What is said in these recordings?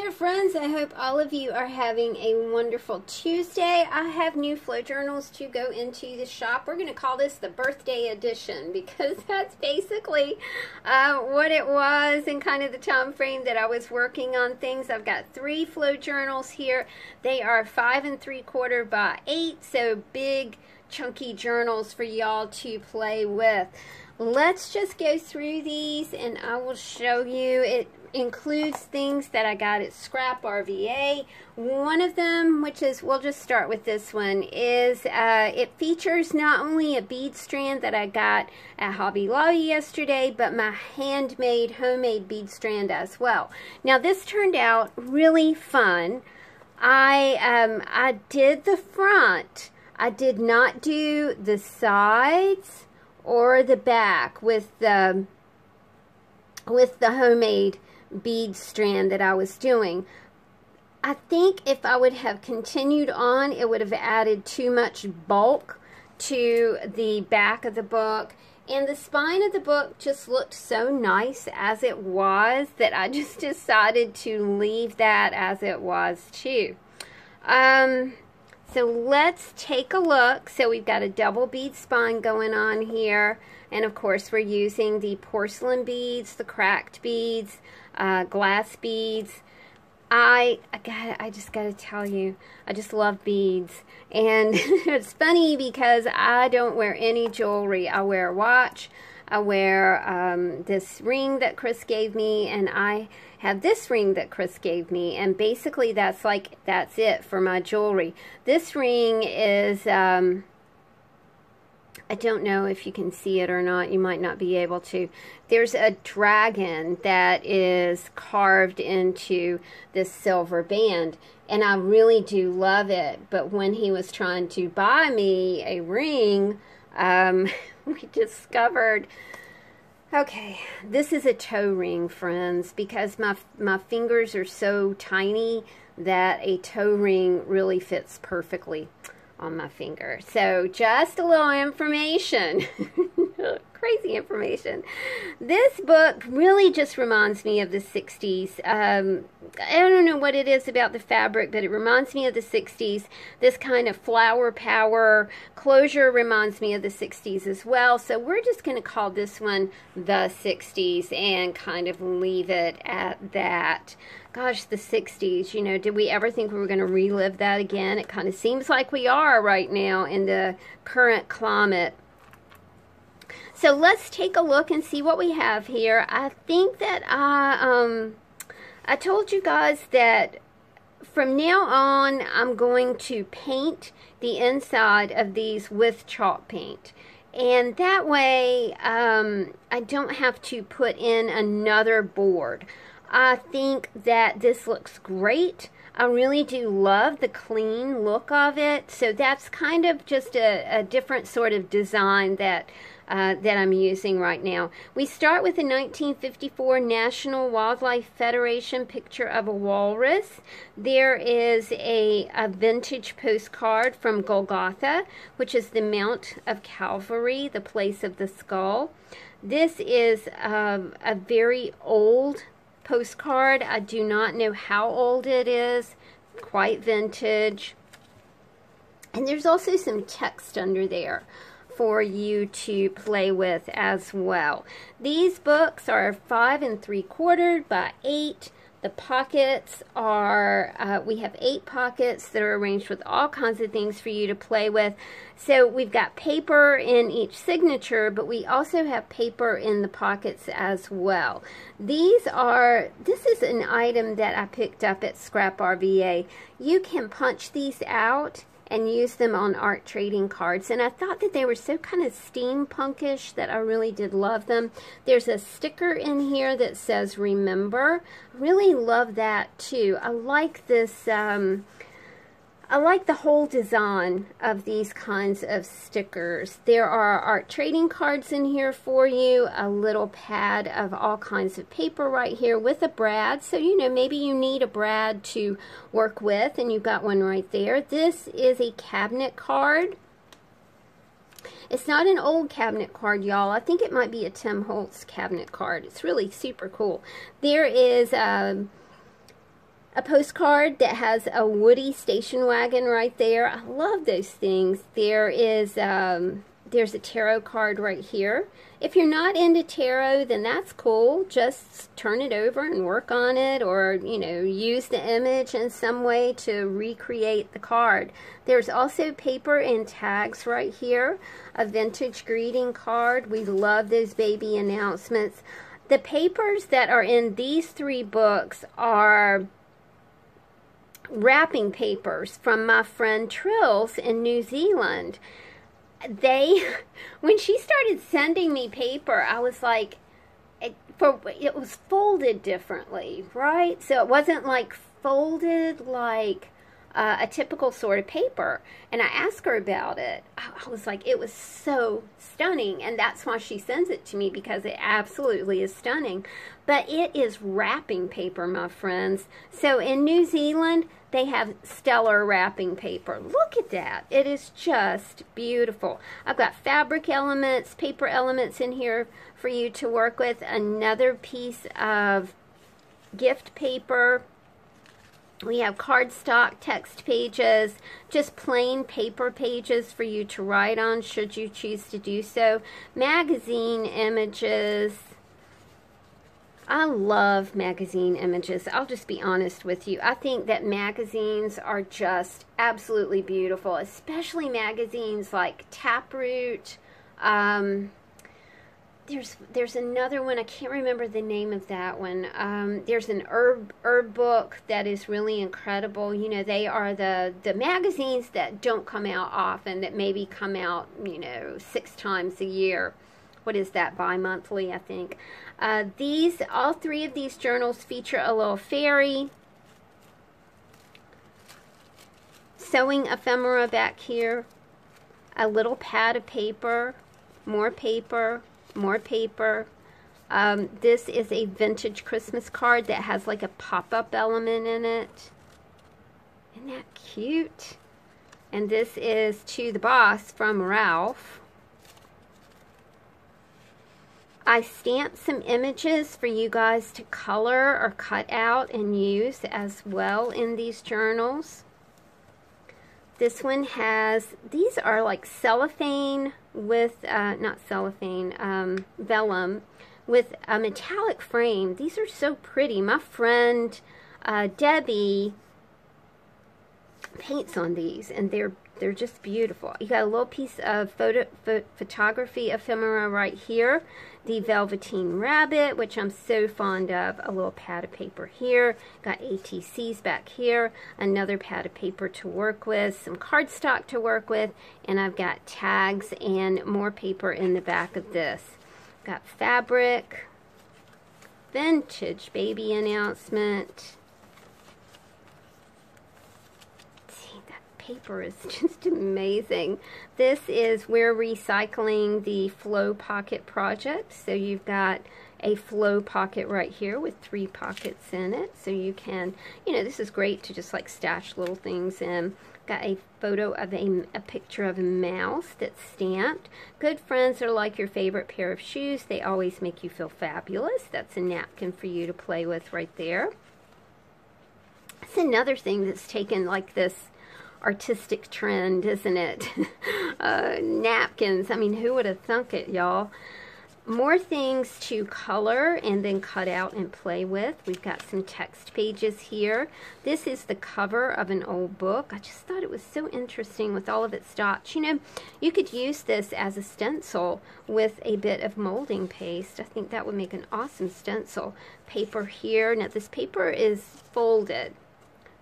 there, friends. I hope all of you are having a wonderful Tuesday. I have new flow journals to go into the shop. We're going to call this the birthday edition because that's basically what it was and kind of the time frame that I was working on things. I've got 3 flow journals here. They are 5 3/4 by 8, so big chunky journals for y'all to play with. Let's just go through these and I will show you. It includes things that I got at Scrap RVA. One of them, which is, we'll just start with this one, is it features not only a bead strand that I got at Hobby Lobby yesterday, but my handmade, homemade bead strand as well. Now this turned out really fun. I did the front. I did not do the sides or the back with the homemade bead strand that I was doing. I think if I would have continued on, it would have added too much bulk to the back of the book, and the spine of the book just looked so nice as it was that I just decided to leave that as it was too. So let's take a look. So we've got a double bead spine going on here, and of course we're using the porcelain beads, the cracked beads, glass beads. I just gotta tell you, I just love beads. And it's funny because I don't wear any jewelry. I wear a watch, I wear this ring that Chris gave me, and I have this ring that Chris gave me, and basically that's it for my jewelry. This ring is I don't know if you can see it or not. You might not be able to. There's a dragon that is carved into this silver band, and I really do love it. But when he was trying to buy me a ring, we discovered, okay, this is a toe ring, friends, because my fingers are so tiny that a toe ring really fits perfectly on my finger. So just a little information. Crazy information. This book really just reminds me of the 60s. I don't know what it is about the fabric, but it reminds me of the 60s. This kind of flower power closure reminds me of the 60s as well. So we're just going to call this one the 60s and kind of leave it at that. Gosh, the 60s, you know, did we ever think we were going to relive that again? It kind of seems like we are right now in the current climate. So let's take a look and see what we have here. I think that I told you guys that from now on I'm going to paint the inside of these with chalk paint. And that way I don't have to put in another board. I think that this looks great. I really do love the clean look of it. So that's kind of just a different sort of design that I'm using right now. We start with a 1954 National Wildlife Federation picture of a walrus. There is a vintage postcard from Golgotha, which is the Mount of Calvary, the place of the skull. This is a very old postcard. I do not know how old it is. Quite vintage. And there's also some text under there for you to play with as well. These books are 5 3/4 by 8. The pockets are, we have 8 pockets that are arranged with all kinds of things for you to play with. So we've got paper in each signature, but we also have paper in the pockets as well. This is an item that I picked up at Scrap RVA. You can punch these out and use them on art trading cards, and I thought that they were so kind of steampunkish that I really did love them. There's a sticker in here that says remember. Really love that too. I like this, I like the whole design of these kinds of stickers. There are art trading cards in here for you, a little pad of all kinds of paper right here with a brad. So, you know, maybe you need a brad to work with, and you've got one right there. This is a cabinet card. It's not an old cabinet card, y'all. I think it might be a Tim Holtz cabinet card. It's really super cool. There is a postcard that has a Woody station wagon right there. I love those things. There is there's a tarot card right here. If you're not into tarot, then that's cool. Just turn it over and work on it, or, you know, use the image in some way to recreate the card. There's also paper and tags right here. A vintage greeting card. We love those baby announcements. The papers that are in these 3 books are wrapping papers from my friend Trills in New Zealand. When she started sending me paper, I was like, it was folded differently, right? So it wasn't like folded like a typical sort of paper. And I asked her about it. I was like, it was so stunning. And that's why she sends it to me, because it absolutely is stunning. But it is wrapping paper, my friends. So in New Zealand, they have stellar wrapping paper. Look at that. It is just beautiful. I've got fabric elements, paper elements in here for you to work with. Another piece of gift paper. We have cardstock text pages, just plain paper pages for you to write on should you choose to do so. Magazine images. I love magazine images. I'll just be honest with you. I think that magazines are just absolutely beautiful, especially magazines like Taproot. There's another one. I can't remember the name of that one. There's an herb book that is really incredible. You know, they are the magazines that don't come out often, that maybe come out, you know, 6 times a year. What is that, bi-monthly, I think. All 3 of these journals feature a little fairy. Sewing ephemera back here. A little pad of paper. More paper. More paper. This is a vintage Christmas card that has like a pop-up element in it. Isn't that cute? And this is To the Boss from Ralph. I stamped some images for you guys to color or cut out and use as well in these journals. This one has, these are like cellophane with, not cellophane, vellum with a metallic frame. These are so pretty. My friend Debbie paints on these, and they're just beautiful. You got a little piece of photography ephemera right here. The Velveteen Rabbit, which I'm so fond of. A little pad of paper here. Got ATCs back here. Another pad of paper to work with. Some cardstock to work with. And I've got tags and more paper in the back of this. Got fabric. Vintage baby announcement. Paper is just amazing. This is we're recycling the Flow Pocket project. So you've got a flow pocket right here with 3 pockets in it. So you can, you know, this is great to just like stash little things in. Got a photo of a picture of a mouse that's stamped. Good friends are like your favorite pair of shoes. They always make you feel fabulous. That's a napkin for you to play with right there. It's another thing that's taken like this artistic trend, isn't it? Napkins. I mean, who would have thunk it, y'all? More things to color and then cut out and play with. We've got some text pages here. This is the cover of an old book. I just thought it was so interesting with all of its dots. You know, you could use this as a stencil with a bit of molding paste. I think that would make an awesome stencil. Paper here. Now, this paper is folded.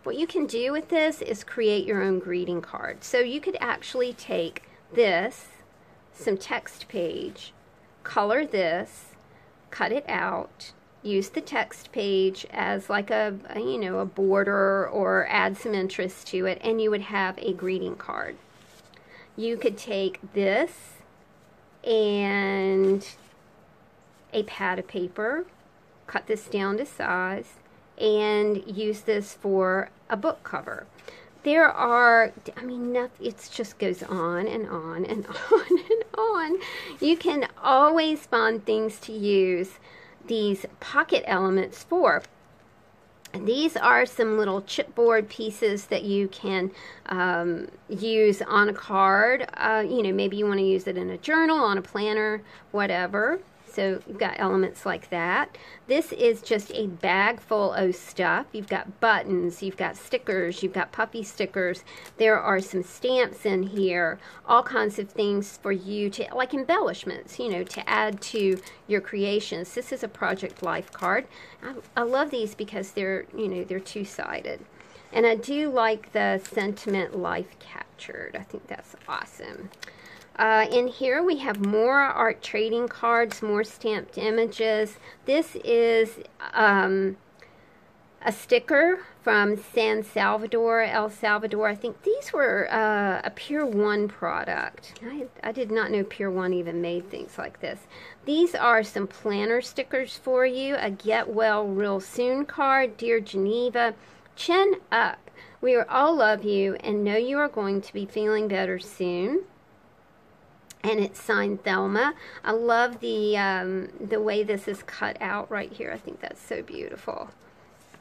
What you can do with this is create your own greeting card. So you could actually take this, some text page, color this, cut it out, use the text page as like a you know, a border, or add some interest to it, and you would have a greeting card. You could take this and a pad of paper, cut this down to size, and use this for a book cover. There are, I mean, it just goes on and on and on and on. You can always find things to use these pocket elements for. These are some little chipboard pieces that you can use on a card. You know, maybe you want to use it in a journal, on a planner, whatever. So you've got elements like that. This is just a bag full of stuff. You've got buttons, you've got stickers, you've got puppy stickers. There are some stamps in here, all kinds of things for you to, like embellishments, you know, to add to your creations. This is a Project Life card. I love these because they're, you know, they're two-sided. And I do like the sentiment life captured. I think that's awesome. In here we have more art trading cards, more stamped images. This is a sticker from San Salvador, El Salvador. I think these were a Pier 1 product. I did not know Pier 1 even made things like this. These are some planner stickers for you. A Get Well Real Soon card. Dear Geneva, chin up. We all love you and know you are going to be feeling better soon. And it's signed Thelma. I love the way this is cut out right here. I think that's so beautiful.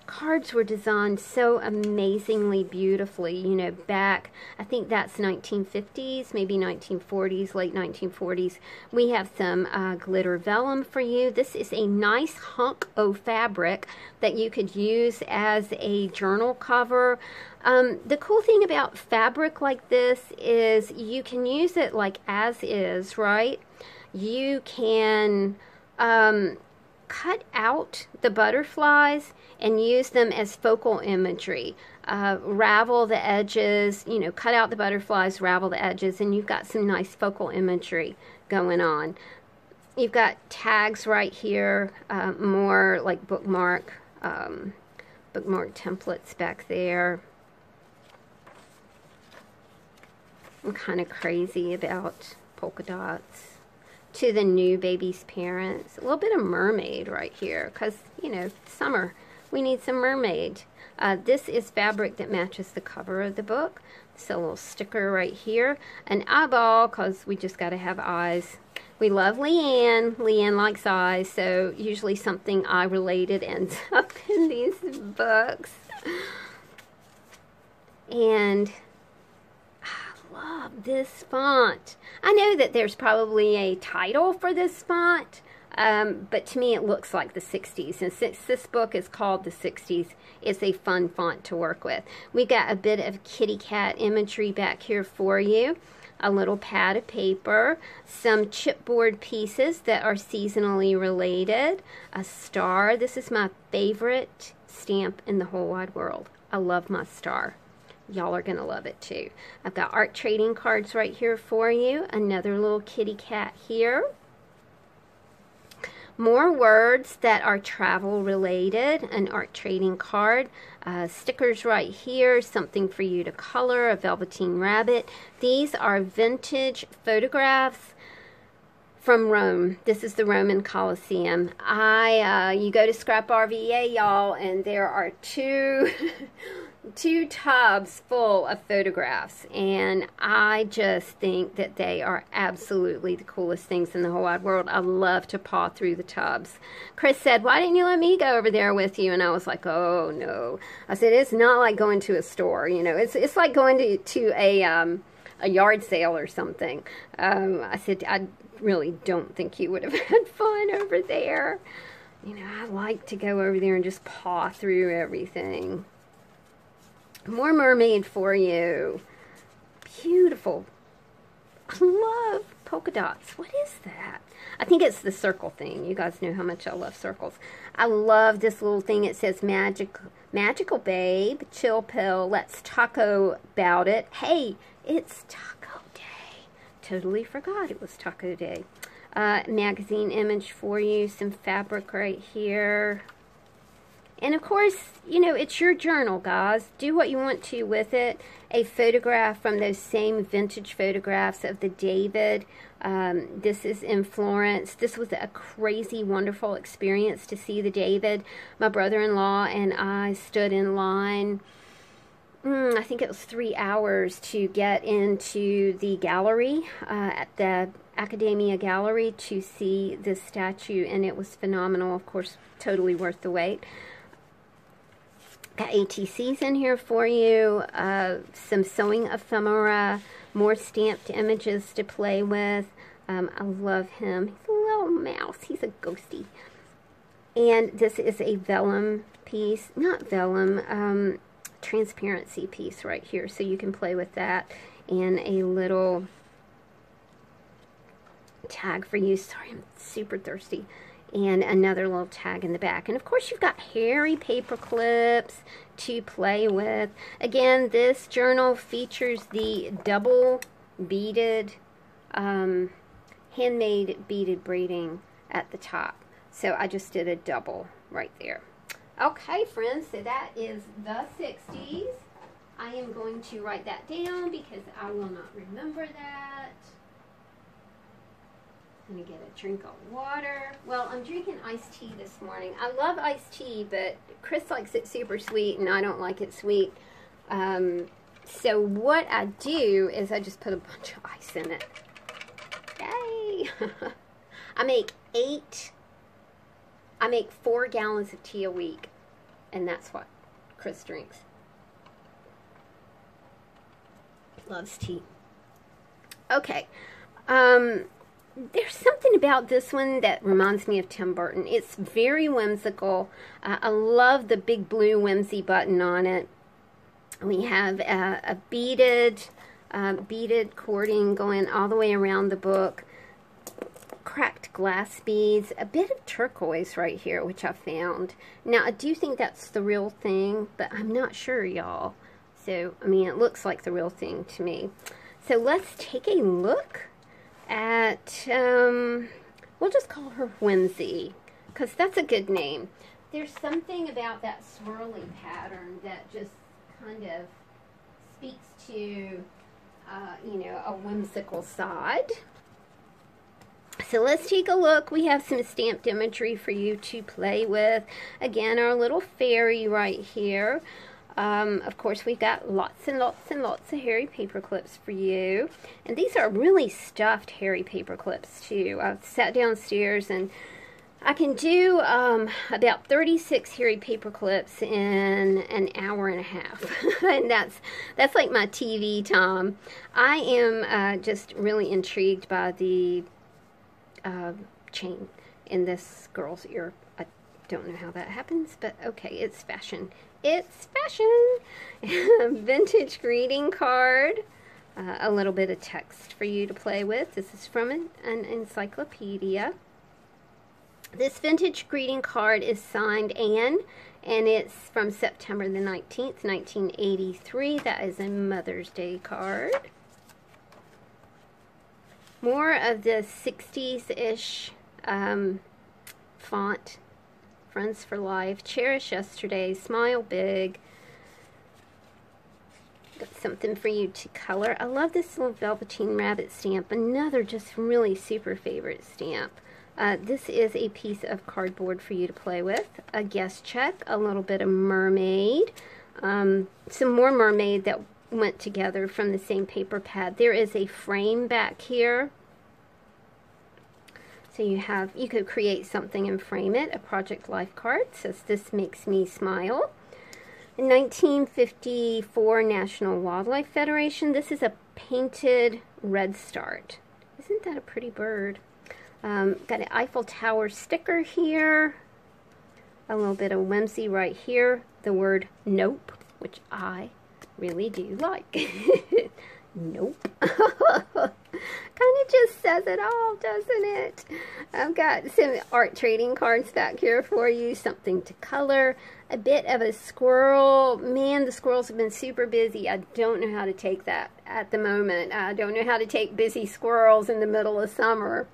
Cards were designed so amazingly beautifully, you know, back, I think that's 1950s, maybe 1940s, late 1940s. We have some glitter vellum for you. This is a nice hunk of fabric that you could use as a journal cover. The cool thing about fabric like this is you can use it like as is, right? You can cut out the butterflies and use them as focal imagery. Ravel the edges, you know, cut out the butterflies, ravel the edges, and you've got some nice focal imagery going on. You've got tags right here, more like bookmark templates back there. I'm kind of crazy about polka dots. To the new baby's parents, a little bit of mermaid right here, because, you know, summer, we need some mermaid. This is fabric that matches the cover of the book. So a little sticker right here, an eyeball, because we just got to have eyes. We love Leanne. Leanne likes eyes, so usually something eye-related ends up in these books. And love this font. I know that there's probably a title for this font, but to me it looks like the 60s. And since this book is called the 60s, it's a fun font to work with. We got a bit of kitty cat imagery back here for you. A little pad of paper, some chipboard pieces that are seasonally related, a star. This is my favorite stamp in the whole wide world. I love my star. Y'all are going to love it too. I've got art trading cards right here for you. Another little kitty cat here. More words that are travel related. An art trading card. Stickers right here. Something for you to color. A velveteen rabbit. These are vintage photographs from Rome. This is the Roman Colosseum. You go to Scrap RVA, y'all, and there are two tubs full of photographs, and I just think that they are absolutely the coolest things in the whole wide world. I love to paw through the tubs. Chris said, why didn't you let me go over there with you? And I was like, oh no. I said, it's not like going to a store, you know, it's like going to a yard sale or something. I said, I really don't think you would have had fun over there. You know, I like to go over there and just paw through everything. More mermaid for you. Beautiful. I love polka dots. What is that? I think it's the circle thing. You guys know how much I love circles. I love this little thing. It says magical babe, chill pill, let's taco about it. Hey, it's taco day. Totally forgot it was taco day. Magazine image for you. Some fabric right here. And of course, you know, it's your journal, guys. Do what you want to with it. A photograph from those same vintage photographs of the David. This is in Florence. This was a crazy, wonderful experience to see the David. My brother-in-law and I stood in line. I think it was 3 hours to get into the gallery at the Academia Gallery to see this statue, and it was phenomenal. Of course, totally worth the wait. Got ATCs in here for you, some sewing ephemera, more stamped images to play with. I love him. He's a little mouse. He's a ghosty. And this is a vellum piece, not vellum, transparency piece right here. So you can play with that, and a little tag for you. Sorry, I'm super thirsty. And another little tag in the back. And of course you've got hairy paper clips to play with. Again, this journal features the double beaded, handmade beaded braiding at the top. So I just did a double right there. Okay, friends, so that is the 60s. I am going to write that down because I will not remember that. I'm going to get a drink of water. Well, I'm drinking iced tea this morning. I love iced tea, but Chris likes it super sweet, and I don't like it sweet. So what I do is I just put a bunch of ice in it. Yay! I make 4 gallons of tea a week, and that's what Chris drinks. Loves tea. Okay. There's something about this one that reminds me of Tim Burton. It's very whimsical. I love the big blue whimsy button on it. We have a beaded cording going all the way around the book. Cracked glass beads. A bit of turquoise right here, which I found. Now, I do think that's the real thing, but I'm not sure, y'all. So, I mean, it looks like the real thing to me. So, let's take a look at, we'll just call her Whimsy, because that's a good name. There's something about that swirly pattern that just kind of speaks to, you know, a whimsical side. So let's take a look. We have some stamped imagery for you to play with. Again, our little fairy right here. Of course, we've got lots and lots and lots of hairy paper clips for you. And these are really stuffed hairy paper clips, too. I've sat downstairs and I can do about 36 hairy paper clips in an hour and a half. And that's like my TV time. I am just really intrigued by the chain in this girl's ear. I don't know how that happens, but okay, it's fashion. It's fashion. Vintage greeting card. A little bit of text for you to play with. This is from an encyclopedia. This vintage greeting card is signed Anne, and it's from September the 19th, 1983. That is a Mother's Day card. More of the 60s-ish font. Friends for life. Cherish yesterday. Smile big. Got something for you to color. I love this little velveteen rabbit stamp. Another just really super favorite stamp. This is a piece of cardboard for you to play with. A guest check. A little bit of mermaid. Some more mermaid that went together from the same paper pad. There is a frame back here. So you could create something and frame it. A Project Life card says, "This makes me smile." 1954 National Wildlife Federation. This is a painted redstart. Isn't that a pretty bird? Got an Eiffel Tower sticker here. A little bit of whimsy right here. The word nope, which I really do like. Nope. Kind of just says it all, doesn't it? I've got some art trading cards back here for you. Something to color. A bit of a squirrel. Man, the squirrels have been super busy. I don't know how to take that at the moment. I don't know how to take busy squirrels in the middle of summer.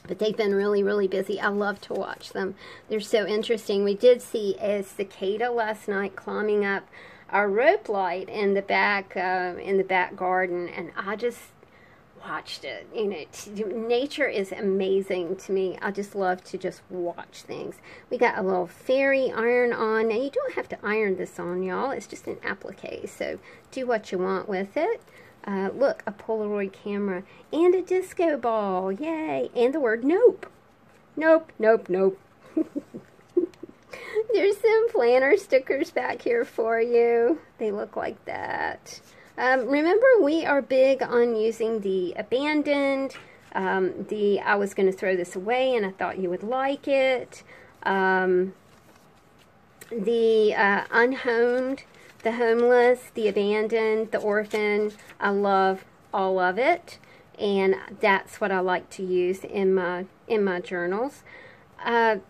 But they've been really, really busy. I love to watch them. They're so interesting. We did see a cicada last night climbing up our rope light in the back garden, and I just watched it. You know, nature is amazing to me. I just love to just watch things. We got a little fairy iron on. Now, you don't have to iron this on, y'all. It's just an applique, so do what you want with it. Look, a Polaroid camera and a disco ball. Yay! And the word nope. Nope, nope, nope. There's some planner stickers back here for you. They look like that. Remember, we are big on using the abandoned, I was going to throw this away and I thought you would like it, the unhomed, the homeless, the abandoned, the orphan. I love all of it, and that's what I like to use in my journals. A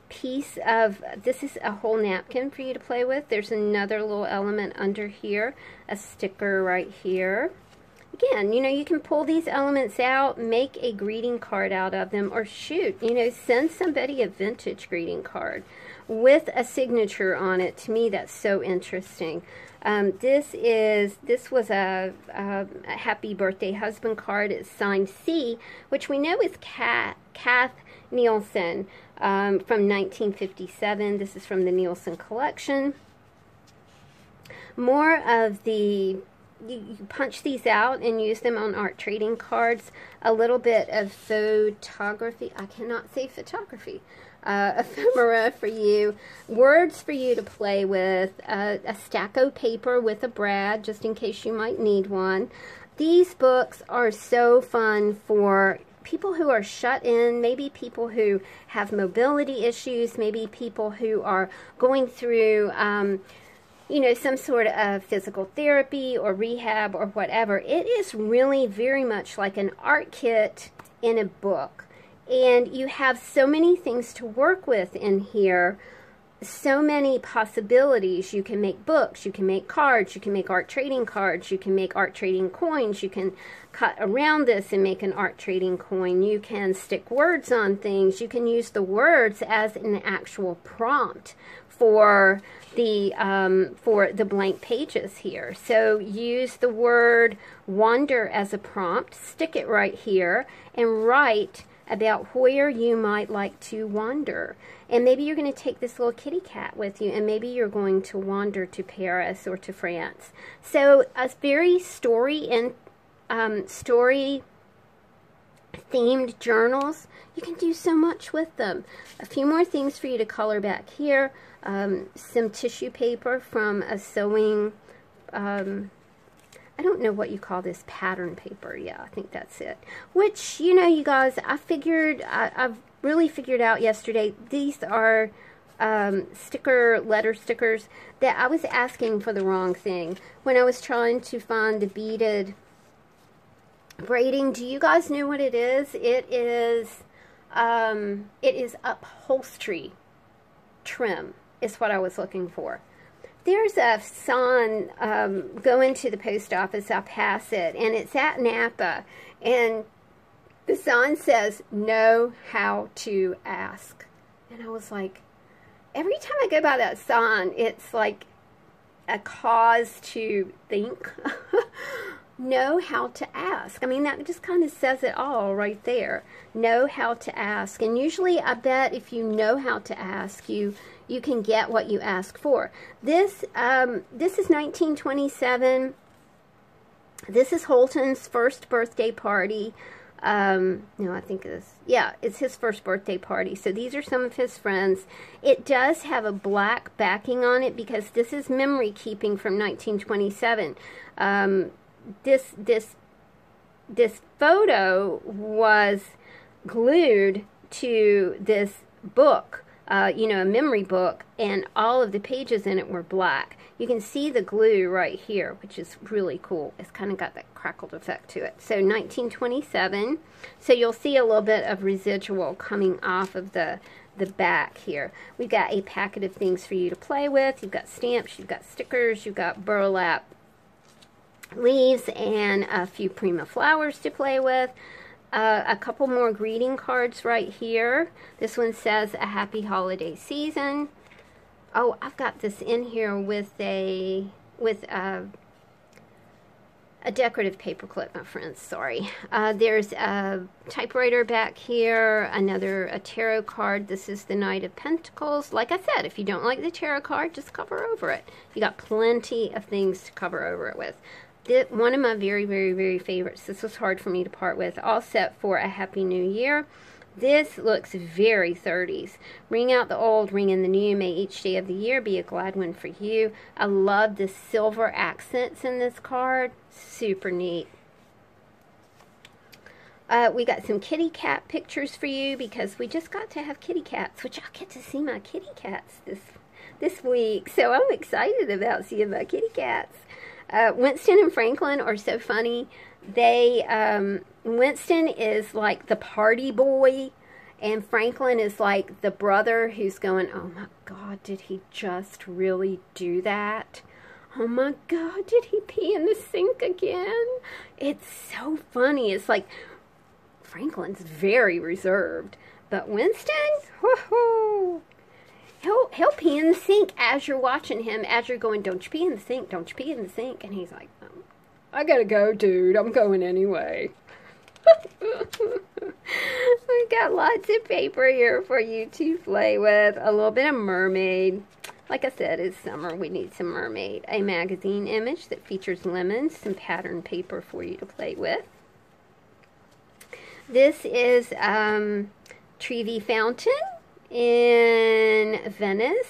piece of, this is a whole napkin for you to play with. There's another little element under here, a sticker right here. Again, you know, you can pull these elements out, make a greeting card out of them, or shoot, you know, send somebody a vintage greeting card with a signature on it. To me, that's so interesting. This was a happy birthday husband card. It's signed C, which we know is Kath Nielsen from 1957. This is from the Nielsen collection. More of the, you punch these out and use them on art trading cards. A little bit of photography. I cannot say photography. Ephemera for you. Words for you to play with. A stack of paper with a brad, just in case you might need one. These books are so fun for people who are shut in, maybe people who have mobility issues, maybe people who are going through you know, some sort of physical therapy or rehab or whatever. It is really very much like an art kit in a book. And you have so many things to work with in here, so many possibilities. You can make books, you can make cards, you can make art trading cards, you can make art trading coins, you can cut around this and make an art trading coin, you can stick words on things, you can use the words as an actual prompt for the blank pages here. So use the word wander as a prompt, stick it right here, and write about where you might like to wander. And maybe you're going to take this little kitty cat with you, and maybe you're going to wander to Paris or to France. So a very story themed journals, you can do so much with them. A few more things for you to color back here. Some tissue paper from a sewing, I don't know what you call this, pattern paper. Yeah, I think that's it. Which, you know, you guys, I've really figured out yesterday, these are letter stickers that I was asking for the wrong thing. When I was trying to find the beaded braiding, do you guys know what it is? It is upholstery trim is what I was looking for. There's a sign going to the post office. I pass it, and it's at Napa, and the sign says, "Know how to ask." And I was like, every time I go by that sign, it's like a cause to think. Know how to ask. I mean, that just kind of says it all right there. Know how to ask. And usually, I bet if you know how to ask, you can get what you ask for. This is 1927. This is Holton's first birthday party. No, I think it's his first birthday party. So these are some of his friends. It does have a black backing on it because this is memory keeping from 1927. This photo was glued to this book, you know, a memory book, and all of the pages in it were black. You can see the glue right here, which is really cool. It's kind of got that crackled effect to it. So 1927. So you'll see a little bit of residual coming off of the back here. We've got a packet of things for you to play with. You've got stamps, you've got stickers, you've got burlap leaves, and a few Prima flowers to play with. A couple more greeting cards right here. This one says a happy holiday season. Oh, I've got this in here with a decorative paper clip, my friends. Sorry. There's a typewriter back here. A tarot card. This is the Knight of Pentacles. Like I said, if you don't like the tarot card, just cover over it. You got plenty of things to cover over it with. One of my very, very, very favorites. This was hard for me to part with. All set for a Happy New Year. This looks very 30s. Ring out the old, ring in the new. May each day of the year be a glad one for you. I love the silver accents in this card. Super neat. We got some kitty cat pictures for you because we just got to have kitty cats, which I'll get to see my kitty cats this week. So I'm excited about seeing my kitty cats. Winston and Franklin are so funny. Winston is like the party boy, and Franklin is like the brother who's going, oh my God, did he just really do that? Oh my God, did he pee in the sink again? It's so funny. It's like Franklin's very reserved, but Winston, whoo-hoo, he'll pee in the sink as you're watching him, as you're going, don't you pee in the sink, don't you pee in the sink, and he's like, oh, I gotta go, dude, I'm going anyway. We've got lots of paper here for you to play with. A little bit of mermaid. Like I said, it's summer. We need some mermaid. A magazine image that features lemons, some pattern paper for you to play with. This is Trevi Fountain in Venice.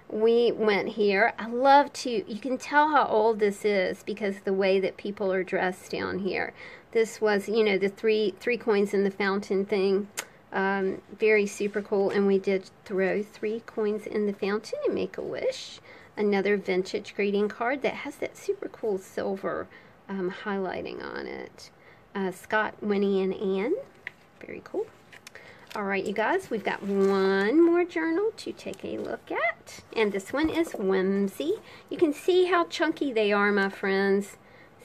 We went here. I love to, you can tell how old this is because of the way that people are dressed down here. This was, you know, the three coins in the fountain thing. Very super cool. And we did throw 3 coins in the fountain and make a wish. Another vintage greeting card that has that super cool silver highlighting on it. Scott, Winnie, and Anne. Very cool. All right, you guys, we've got one more journal to take a look at. And this one is Whimsy. You can see how chunky they are, my friends.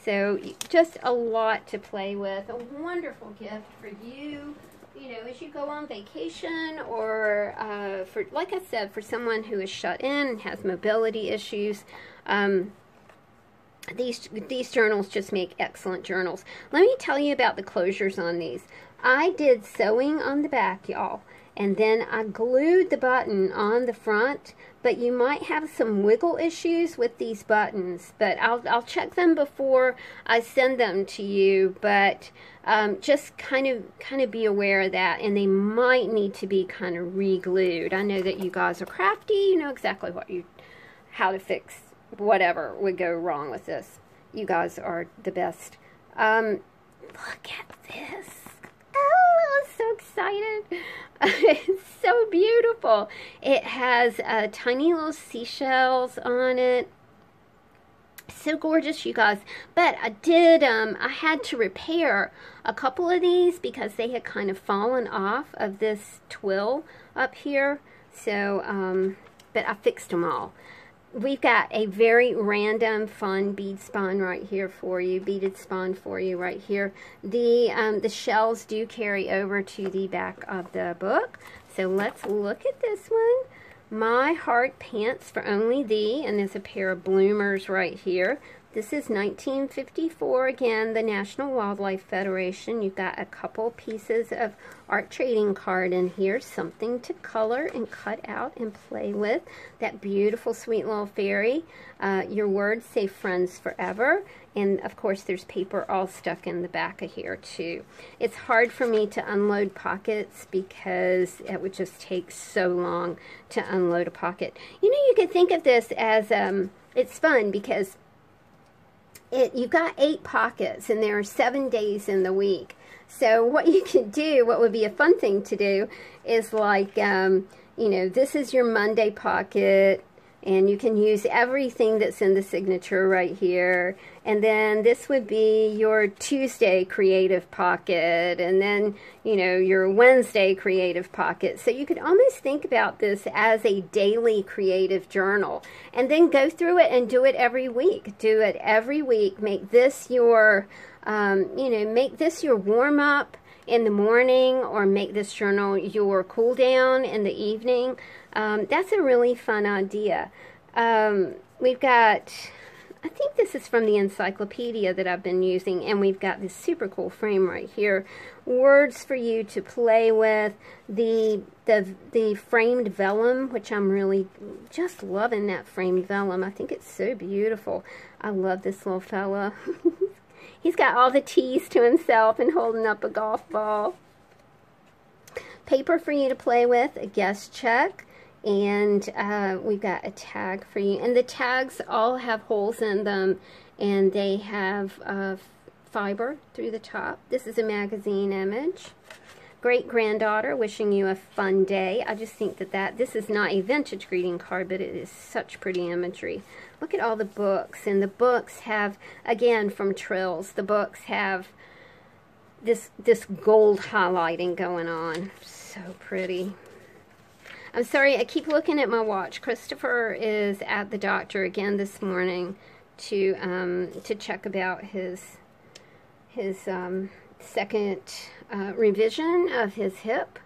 So just a lot to play with. A wonderful gift for you, you know, as you go on vacation, or for, like I said, for someone who is shut in and has mobility issues. These journals just make excellent journals. Let me tell you about the closures on these. I did sewing on the back, y'all, and then I glued the button on the front, but you might have some wiggle issues with these buttons, but I'll check them before I send them to you, but just kind of be aware of that, and they might need to be kind of re-glued. I know that you guys are crafty, you know exactly how to fix whatever would go wrong with this. You guys are the best. Look at this. Oh, I'm so excited. It's so beautiful. It has tiny little seashells on it. So gorgeous, you guys. But I did, I had to repair a couple of these because they had kind of fallen off of this twill up here. So, but I fixed them all. We've got a very random, fun bead spawn right here for you, beaded spawn for you right here. The shells do carry over to the back of the book. So let's look at this one. My heart pants for only thee, and there's a pair of bloomers right here. This is 1954, again, the National Wildlife Federation. You've got a couple pieces of art trading card in here, something to color and cut out and play with. That beautiful, sweet little fairy. Your words say friends forever. And, of course, there's paper all stuck in the back of here, too. It's hard for me to unload pockets because it would just take so long to unload a pocket. You know, you could think of this as, it's fun because you've got 8 pockets and there are 7 days in the week. So what you can do, what would be a fun thing to do, is like, you know, this is your Monday pocket, and you can use everything that's in the signature right here. And then this would be your Tuesday creative pocket, and then, you know, your Wednesday creative pocket. So you could almost think about this as a daily creative journal, and then go through it and do it every week. Do it every week. Make this your, you know, make this your warm-up in the morning, or make this journal your cool down in the evening. That's a really fun idea. We've got, I think this is from the encyclopedia that I've been using, and we've got this super cool frame right here. Words for you to play with. The framed vellum, which I'm really just loving that framed vellum. I think it's so beautiful. I love this little fella. He's got all the T's to himself and holding up a golf ball. paper for you to play with, a guest check, and we've got a tag for you. And the tags all have holes in them, and they have fiber through the top. This is a magazine image. Great-granddaughter, wishing you a fun day. I just think that this is not a vintage greeting card, but it is such pretty imagery. Look at all the books, and the books have, again, from Trills, the books have this gold highlighting going on. So pretty. I'm sorry, I keep looking at my watch. Christopher is at the doctor again this morning to check about his second revision of his hip.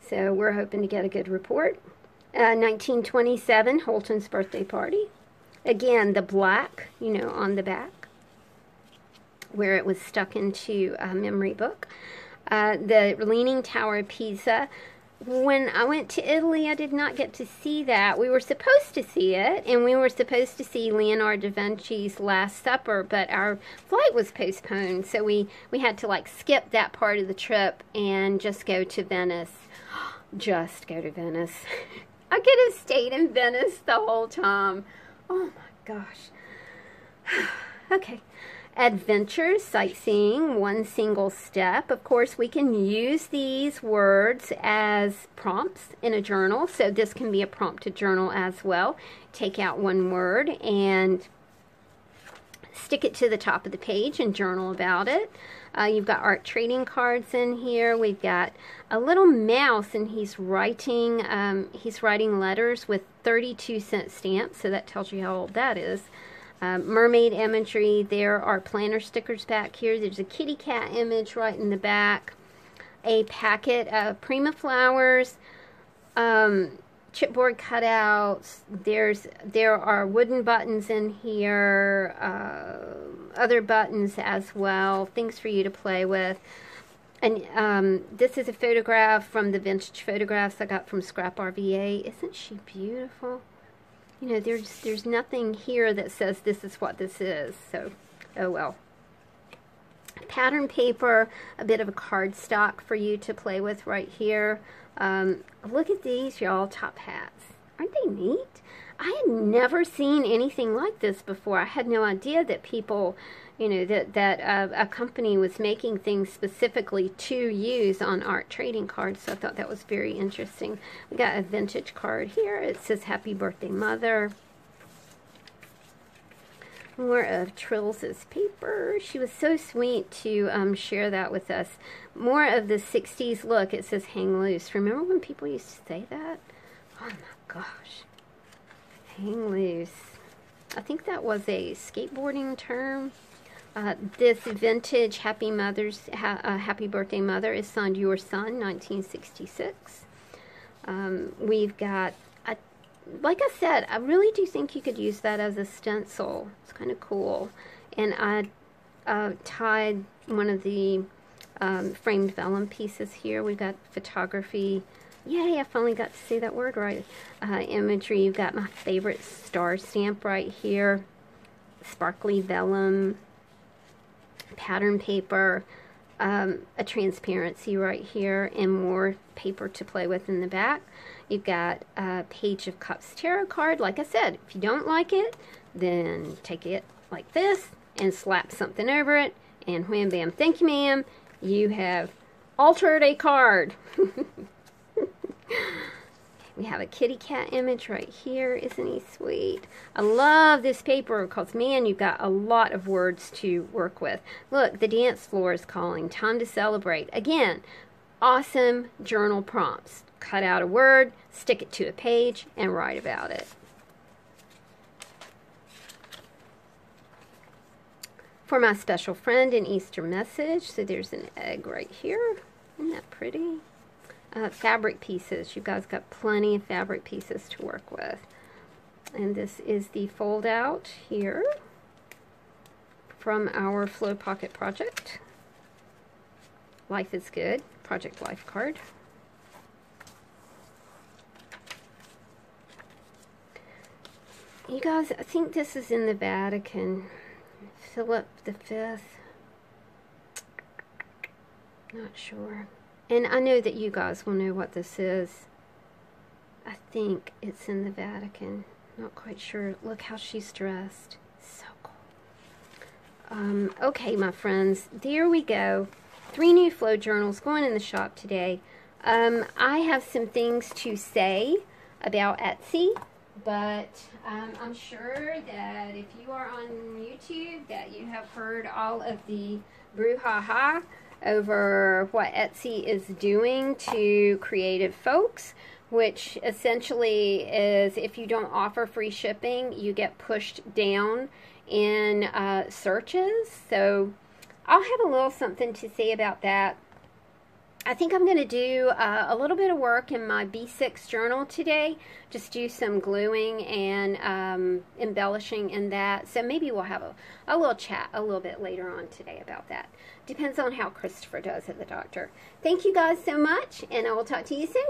So we're hoping to get a good report. 1927, Holton's birthday party. Again, the black, you know, on the back, where it was stuck into a memory book. The Leaning Tower of Pisa. When I went to Italy, I did not get to see that. We were supposed to see it, and we were supposed to see Leonardo da Vinci's Last Supper, but our flight was postponed, so we had to, like, skip that part of the trip and just go to Venice. Just go to Venice. I could have stayed in Venice the whole time. Oh, my gosh. Okay. Adventures, sightseeing, one single step. Of course, we can use these words as prompts in a journal, so this can be a prompt to journal as well. Take out one word and stick it to the top of the page and journal about it. You've got art trading cards in here. We've got a little mouse, and he's writing letters with 32-cent stamps, so that tells you how old that is. Mermaid imagery. There are planner stickers back here. There's a kitty cat image right in the back. A packet of Prima flowers. Chipboard cutouts. There are wooden buttons in here. Other buttons as well. Things for you to play with. And this is a photograph from the vintage photographs I got from Scrap RVA. Isn't she beautiful? You know, there's nothing here that says this is what this is, so, oh well. Pattern paper, a bit of a cardstock for you to play with right here. Look at these, y'all, top hats. Aren't they neat? I had never seen anything like this before. I had no idea that people, you know, that a company was making things specifically to use on art trading cards, so I thought that was very interesting. We got a vintage card here. It says Happy Birthday Mother. More of Trills' paper. She was so sweet to share that with us. More of the 60s look. It says hang loose. Remember when people used to say that? Oh my gosh. Hang loose. I think that was a skateboarding term. This vintage Happy Birthday Mother is signed Your Son, 1966. We've got, like I said, I really do think you could use that as a stencil. It's kind of cool. And I tied one of the framed vellum pieces here. We've got photography. Yay, I finally got to say that word right. Imagery, you've got my favorite star stamp right here. Sparkly vellum. Pattern paper. A transparency right here. And more paper to play with in the back. You've got a Page of Cups tarot card. Like I said, if you don't like it, then take it like this and slap something over it. And wham bam, thank you ma'am. You have altered a card. We have a kitty cat image right here. Isn't he sweet? I love this paper because, man, you've got a lot of words to work with. Look, the dance floor is calling. Time to celebrate. Again, awesome journal prompts. Cut out a word, stick it to a page, and write about it. For my special friend, an Easter message. So there's an egg right here. Isn't that pretty? Fabric pieces. You guys got plenty of fabric pieces to work with. And this is the fold out here from our Flow Pocket project. Life is Good, Project Life card. You guys, I think this is in the Vatican. Philip V. Not sure. And I know that you guys will know what this is. I think it's in the Vatican. Not quite sure. Look how she's dressed. So cool. Okay, my friends, there we go. 3 new flow journals going in the shop today. I have some things to say about Etsy, but I'm sure that if you are on YouTube that you have heard all of the brouhaha over what Etsy is doing to creative folks, which essentially is if you don't offer free shipping, you get pushed down in searches. So I'll have a little something to say about that. I think I'm going to do a little bit of work in my B6 journal today. Just do some gluing and embellishing in that. So maybe we'll have a little chat a little bit later on today about that. Depends on how Christopher does at the doctor. Thank you guys so much, and I will talk to you soon.